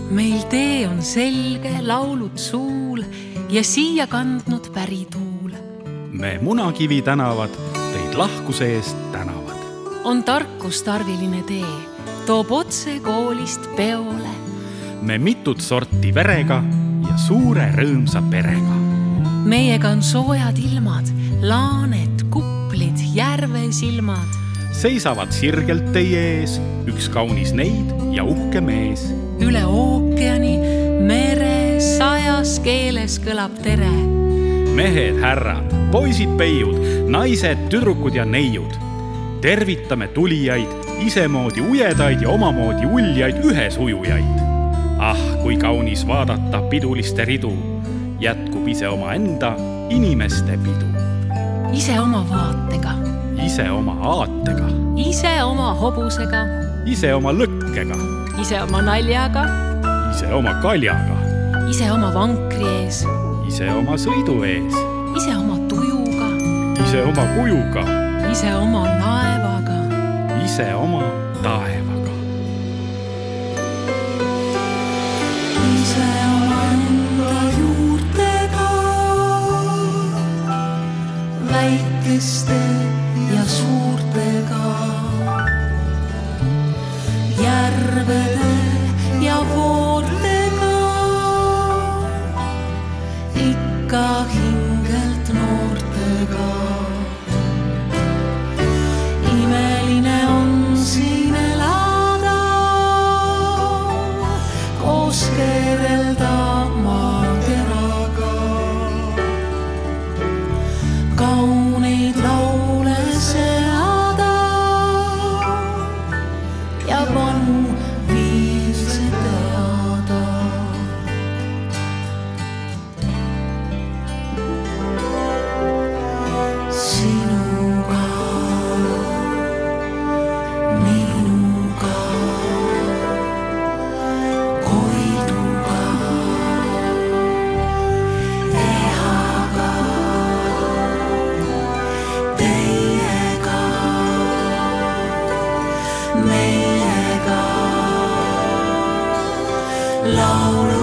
Meil tee on selge, laulud suul ja siia kandnud pärituul. Me Munakivi tänavad teid lahkuse eest tänavad. On tarkustarviline tee, toob otse koolist peole. Me mitut sorti verega ja suure rõõmsa perega. Meiega on soojad ilmad, laaned, kuplid, järvesilmad. Seisavad sirgelt teie ees üks kaunis neid ja uhke mees. Üle ookeani, mere, 100 keeles kõlab tere. Mehed, härrad, poisid, peiud, naised, tüdrukud ja neiud. Tervitame tulijaid, isemoodi ujedaid ja omamoodi uljaid ühes ujujaid. Ah, kui kaunis vaadata piduliste ridu, jätkub ise oma enda inimeste pidu. Ise oma vaatega, ise oma aatega, ise oma hobusega, ise oma lõkkega, ise oma naljaga, ise oma kaljaga, ise oma vankri ees, ise oma sõidu ees, ise oma tujuga, ise oma kujuga, ise oma laevaga, ise oma taevaga. Ise oma enda juurtega, väikeste ja suurtega, järvede ja voortega, ikka hingelt noortega. Imeline on siin elada, koos keerelda maakeraga. Kauneid laule seada ja vanu viise teada. Sinuga, minuga, Koiduga, Ehaga, teiega, meiega, laulu.